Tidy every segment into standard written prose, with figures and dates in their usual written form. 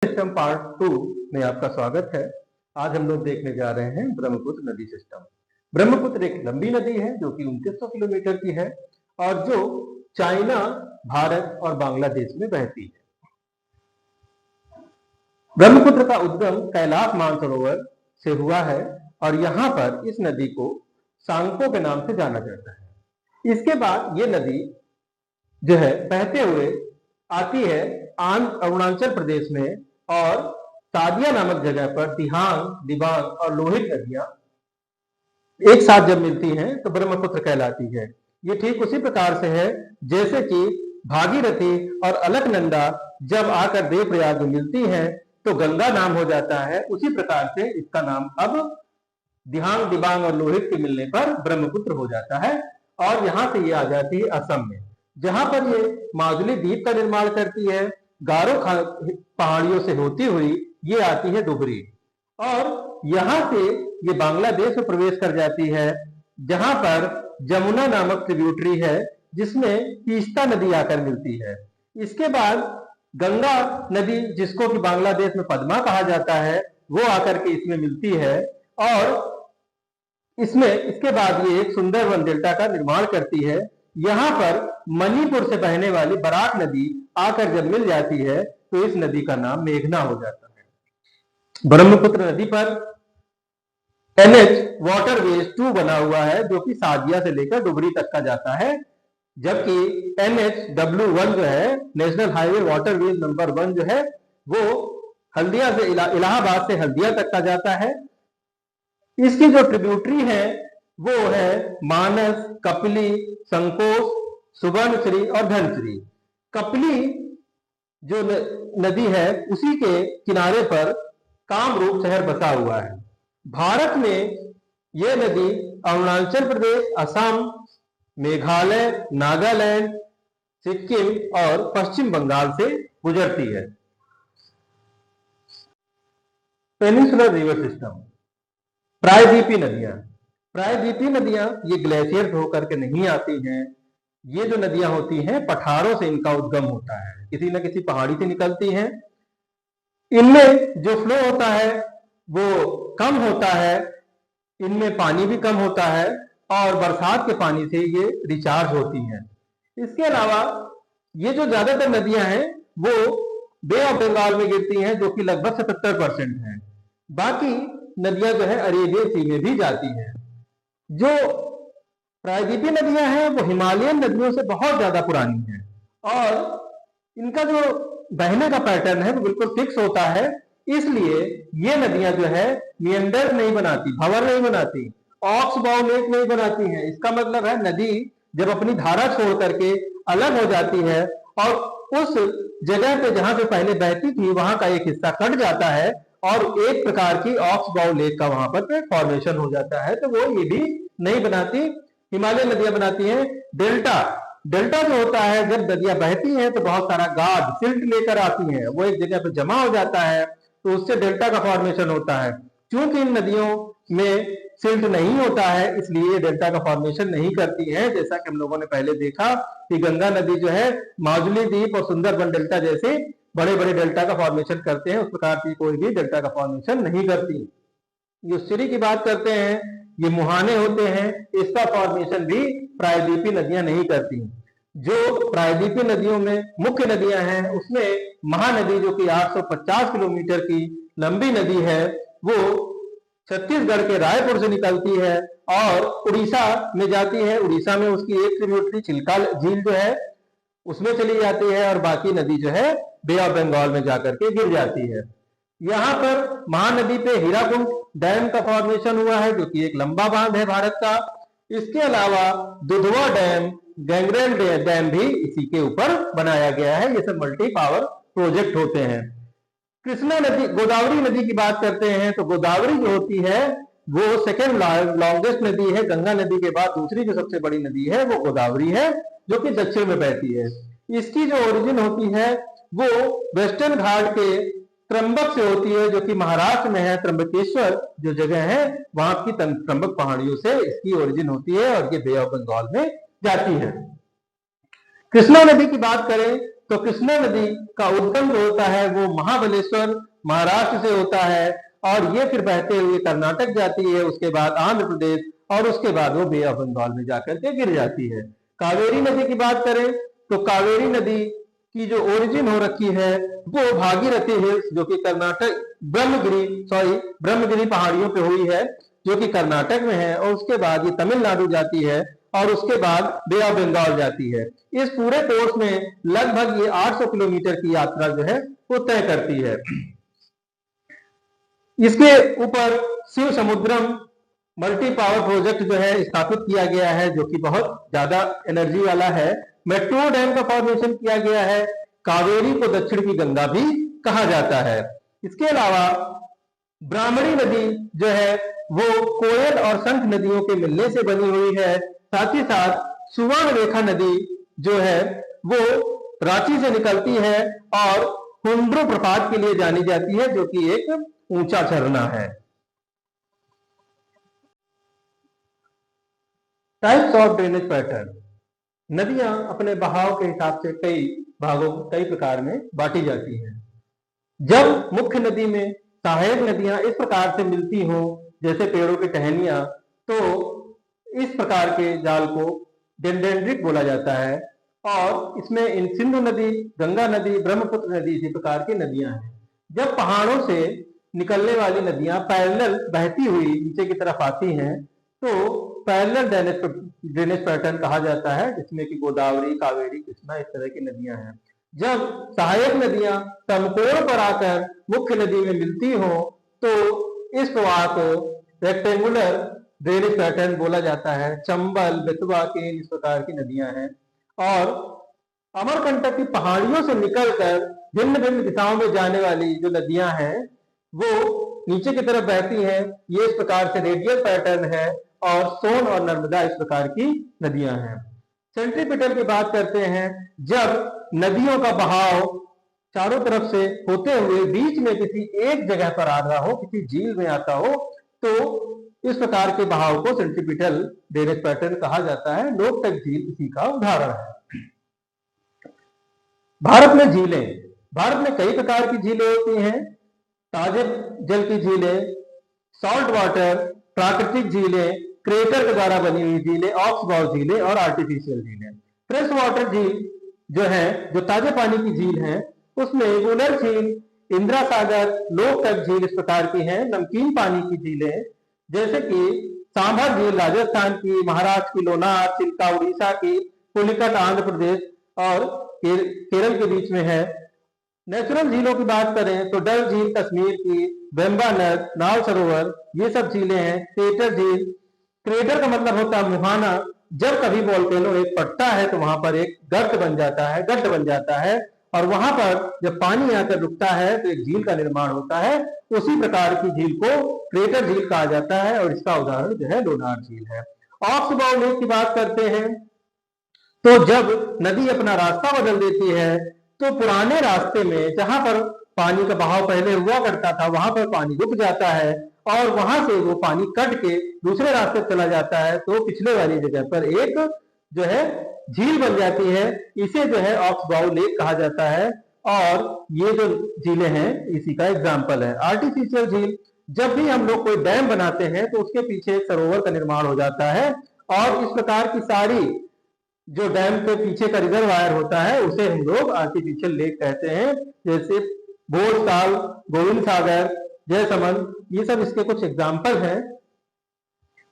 System part 2 में आपका स्वागत है। आज हम लोग देखने जा रहे हैं ब्रह्मपुत्र नदी सिस्टम। ब्रह्मपुत्र एक लंबी नदी है जो कि 2900 किलोमीटर की है और जो चाइना, भारत और बांग्लादेश में बहती है। ब्रह्मपुत्र का उद्गम कैलाश मानसरोवर से हुआ है और यहाँ पर इस नदी को सांको के नाम से जाना जाता है। इसके बाद ये नदी जो है बहते हुए आती है अरुणाचल प्रदेश में और तादिया नामक जगह पर दिहांग, दिबांग और लोहित नदियां एक साथ जब मिलती हैं तो ब्रह्मपुत्र कहलाती है। ये ठीक उसी प्रकार से है जैसे कि भागीरथी और अलकनंदा जब आकर देवप्रयाग में मिलती हैं तो गंगा नाम हो जाता है। उसी प्रकार से इसका नाम अब दिहांग, दिबांग और लोहित के मिलने पर ब्रह्मपुत्र हो जाता है और यहां से ये आ जाती है असम में, जहां पर ये माजुली द्वीप का निर्माण करती है। गारो पहाड़ियों से होती हुई ये आती है डुबरी और यहां से ये बांग्लादेश में प्रवेश कर जाती है, जहां पर जमुना नामक ट्रिब्यूटरी है जिसमें तीस्ता नदी आकर मिलती है। इसके बाद गंगा नदी, जिसको कि बांग्लादेश में पद्मा कहा जाता है, वो आकर के इसमें मिलती है और इसके बाद ये एक सुंदरवन डेल्टा का निर्माण करती है। यहाँ पर मणिपुर से बहने वाली बराक नदी आकर जब मिल जाती है तो इस नदी का नाम मेघना हो जाता है। ब्रह्मपुत्र नदी पर NH वाटरवेज 2 बना हुआ है जो कि सादिया से लेकर डुबरी तक का जाता है, जबकि NHW1 जो है नेशनल हाईवे वाटरवेज नंबर 1 जो है वो हल्दिया से इलाहाबाद से हल्दिया तक का जाता है। इसकी जो ट्रिब्यूटरी है वो है मानस, कपिली, संकोश, सुवर्णश्री और धनश्री। कपिली जो नदी है उसी के किनारे पर कामरूप शहर बसा हुआ है। भारत में यह नदी अरुणाचल प्रदेश, असम, मेघालय, नागालैंड, सिक्किम और पश्चिम बंगाल से गुजरती है। पेनिनसुलर रिवर सिस्टम, प्रायद्वीपीय नदियां। प्रायद्वीपीय नदियां ये ग्लेशियर होकर के नहीं आती हैं। ये जो नदियां होती हैं पठारों से इनका उद्गम होता है, किसी न किसी पहाड़ी से निकलती हैं। इनमें जो फ्लो होता है वो कम होता है, इनमें पानी भी कम होता है और बरसात के पानी से ये रिचार्ज होती हैं। इसके अलावा ये जो ज्यादातर नदियां हैं वो बे ऑफ बंगाल में गिरती हैं जो कि लगभग 77% है। बाकी नदियां जो है अरेबियन सी में भी जाती हैं। जो प्रायद्वीपीय नदियां हैं वो हिमालयन नदियों से बहुत ज्यादा पुरानी हैं और इनका जो बहने का पैटर्न है वो बिल्कुल फिक्स होता है। इसलिए ये नदियां जो है मियंडर नहीं बनाती, भंवर नहीं बनाती, ऑक्स बाउ लेक नहीं बनाती हैं। इसका मतलब है नदी जब अपनी धारा छोड़ करके अलग हो जाती है और उस जगह पे जहां पे पहले बहती थी वहां का एक हिस्सा कट जाता है और एक प्रकार की ऑक्स बाउ लेक का वहां पर फॉर्मेशन हो जाता है, तो वो ये भी नहीं बनाती। हिमालय नदियां बनाती हैं डेल्टा। डेल्टा जो होता है जब नदियां बहती हैं तो बहुत सारा गाद सिल्ट लेकर आती हैं, वो एक जगह पर जमा हो जाता है तो उससे डेल्टा का फॉर्मेशन होता है। क्योंकि इन नदियों में सिल्ट नहीं होता है इसलिए डेल्टा का फॉर्मेशन नहीं करती है। जैसा कि हम लोगों ने पहले देखा कि गंगा नदी जो है माजुली द्वीप और सुंदरबन डेल्टा जैसे बड़े बड़े डेल्टा का फॉर्मेशन करते हैं, उस प्रकार की कोई भी डेल्टा का फॉर्मेशन नहीं करती। जो सिरी की बात करते हैं, ये मुहाने होते हैं, इसका फॉर्मेशन भी प्रायद्वीपीय नदियां नहीं करती। जो प्रायद्वीपीय नदियों में मुख्य नदियां हैं उसमें महानदी जो कि 850 किलोमीटर की लंबी नदी है वो छत्तीसगढ़ के रायपुर से निकलती है और उड़ीसा में जाती है। उड़ीसा में उसकी एक ट्रिब्यूटरी चिल्का झील जो है उसमें चली जाती है और बाकी नदी जो है बे ऑफ बंगाल में जाकर के गिर जाती है। यहाँ पर महानदी पे हीराकुंड डैम का फॉर्मेशन हुआ है जो कि एक लंबा बांध है भारत का। इसके अलावा दुधवा डैम, गैंगरेल डैम भी इसी के ऊपर बनाया गया है। ये सब मल्टी पावर प्रोजेक्ट होते हैं। कृष्णा नदी, गोदावरी नदी की बात करते हैं तो गोदावरी जो होती है वो सेकेंड लॉन्गेस्ट नदी है। गंगा नदी के बाद दूसरी जो सबसे बड़ी नदी है वो गोदावरी है जो कि दक्षिण में बहती है। इसकी जो ओरिजिन होती है वो वेस्टर्न घाट के त्रंबक से होती है जो कि महाराष्ट्र में है। त्रंबकेश्वर जो जगह है वहां की त्रंबक पहाड़ियों से इसकी ओरिजिन होती है और ये बे ऑफ बंगाल में जाती है। कृष्णा नदी की बात करें तो कृष्णा नदी का उद्गम जो होता है वो महाबलेश्वर महाराष्ट्र से होता है और ये फिर बहते हुए कर्नाटक जाती है, उसके बाद आंध्र प्रदेश और उसके बाद वो बे ऑफ बंगाल में जाकर के गिर जाती है। कावेरी नदी की बात करें तो कावेरी नदी की जो ओरिजिन हो रखी है वो भागीरथी हिल्स जो कि कर्नाटक ब्रह्मगिरी पहाड़ियों पे हुई है जो कि कर्नाटक में है, और उसके बाद ये तमिलनाडु जाती है और उसके बाद बे ऑफ बंगाल जाती है। इस पूरे कोर्स में लगभग ये 800 किलोमीटर की यात्रा जो है वो तय करती है। इसके ऊपर शिव समुद्रम मल्टी पावर प्रोजेक्ट जो है स्थापित किया गया है जो कि बहुत ज्यादा एनर्जी वाला है। मेट्रो डैम का फॉर्मेशन किया गया है। कावेरी को दक्षिण की गंगा भी कहा जाता है। इसके अलावा ब्राह्मणी नदी जो है वो कोयल और शंख नदियों के मिलने से बनी हुई है। साथ ही साथ सुवर्ण रेखा नदी जो है वो रांची से निकलती है और हुंड्रो प्रपात के लिए जानी जाती है जो कि एक ऊंचा झरना है। Types of drainage pattern. नदियां अपने बहाव के हिसाब से कई प्रकार में बांटी जाती हैं। जब मुख्य नदी में सहायक नदियां इस प्रकार से मिलती हो जैसे पेड़ों की टहनियां, तो इस प्रकार के जाल को डेंड्रेटिक बोला जाता है। और इसमें इन सिंधु नदी, गंगा नदी, ब्रह्मपुत्र नदी इसी प्रकार की नदियां हैं। जब पहाड़ों से निकलने वाली नदियां पैरेलल बहती हुई नीचे की तरफ आती हैं तो पैरेलल ड्रेनेज पैटर्न कहा जाता है, जिसमें कि गोदावरी, कावेरी, कृष्णा इस तरह की नदियां हैं। जब सहायक नदियां समकोण पर आकर मुख्य नदी में मिलती हो तो इस प्रवाह को रेक्टेंगुलर ड्रेनेज पैटर्न बोला जाता है। चंबल, बेतवा, केन इस प्रकार की नदियां हैं। और अमरकंटक की पहाड़ियों से निकलकर भिन्न भिन्न दिशाओं में जाने वाली जो नदियां हैं वो नीचे की तरफ बहती हैं। ये इस प्रकार से रेडियल पैटर्न है। और सोन और नर्मदा इस प्रकार की नदियां हैं। सेंट्रीपिटल की बात करते हैं। जब नदियों का बहाव चारों तरफ से होते हुए बीच में किसी एक जगह पर आ रहा हो, किसी झील में आता हो, तो इस प्रकार के बहाव को सेंट्रीपिटल ड्रेनेज पैटर्न कहा जाता है। लोकटक झील इसी का उदाहरण है। भारत में झीलें। भारत में कई प्रकार की झीलें होती हैं। ताजे जल की झीलें, सॉल्ट वाटर, प्राकृतिक झीलें, क्रेटर के द्वारा बनी हुई झीलें, ऑक्सबाउ झीलें और आर्टिफिशियल झीलें। फ्रेश वाटर झील जो है, जो ताजे पानी की झील है, उसमें वुलर झील, इंदिरा सागर, लोकटक झील इस प्रकार की हैं। नमकीन पानी की झीलें जैसे कि सांभर झील राजस्थान की, महाराष्ट्र की लोनार, चिल्का उड़ीसा की, पुलिकट आंध्र प्रदेश और केरल के बीच में है। नेचुरल झीलों की बात करें तो डल झील कश्मीर की, बेम्बानद, नाव सरोवर ये सब झीलें हैं। क्रेटर झील, क्रेटर का मतलब होता है मुहाना। जब कभी वोल्केनो एक फटता है तो वहां पर एक गर्त बन जाता है, गड्ढ बन जाता है, और वहां पर जब पानी आकर रुकता है तो एक झील का निर्माण होता है। उसी प्रकार की झील को क्रेटर झील कहा जाता है और इसका उदाहरण जो है लोनार झील है। ऑक्सबाउ लेक की बात करते हैं तो जब नदी अपना रास्ता बदल देती है तो पुराने रास्ते में जहां पर पानी का बहाव पहले हुआ करता था वहां पर पानी रुक जाता है और वहां से वो पानी कट के दूसरे रास्ते चला जाता है, तो पिछले वाली जगह पर एक जो है झील बन जाती है। इसे जो है ऑक्सबाउ लेक कहा जाता है और ये जो झीलें हैं इसी का एग्जाम्पल है। आर्टिफिशियल झील, जब भी हम लोग कोई डैम बनाते हैं तो उसके पीछे एक सरोवर का निर्माण हो जाता है और इस प्रकार की सारी जो डैम के पीछे का रिजर्वायर होता है उसे हम लोग आर्टिफिशियल लेक कहते हैं। जैसे भोजताल, गोविंद सागर, जयसमंद, ये सब इसके कुछ एग्जाम्पल हैं।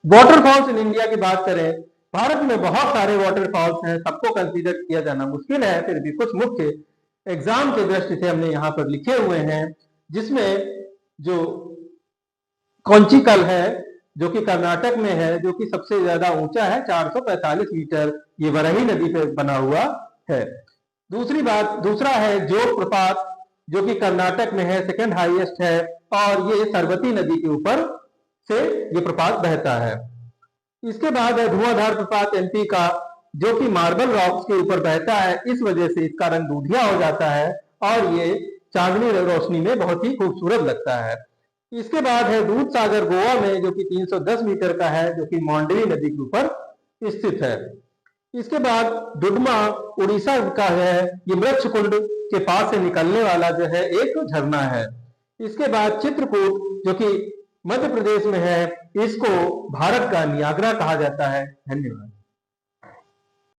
वाटरफॉल्स इन इंडिया की बात करें, भारत में बहुत सारे वाटरफॉल्स हैं, सबको कंसीडर किया जाना मुश्किल है, फिर भी कुछ मुख्य एग्जाम के दृष्टि से हमने यहाँ पर लिखे हुए हैं। जिसमें जो कौंचिकल है जो कि कर्नाटक में है, जो कि सबसे ज्यादा ऊंचा है, 445 मीटर, ये वराही नदी पे बना हुआ है। दूसरा है जोग प्रपात जो कि कर्नाटक में है, सेकंड हाईएस्ट है और ये सरस्वती नदी के ऊपर से ये प्रपात बहता है। इसके बाद है धुआंधार प्रपात एमपी का, जो कि मार्बल रॉक्स के ऊपर बहता है, इस वजह से इसका रंग दूधिया हो जाता है और ये चांदनी रोशनी में बहुत ही खूबसूरत लगता है। इसके बाद है दूध सागर गोवा में, जो कि 310 मीटर का है, जो कि मांडवी नदी के ऊपर स्थित है। इसके बाद डुडमा उड़ीसा का है, ये मृच्छकुंड के पास से निकलने वाला जो है एक झरना है। इसके बाद चित्रकूट जो कि मध्य प्रदेश में है, इसको भारत का नियाग्रा कहा जाता है। धन्यवाद।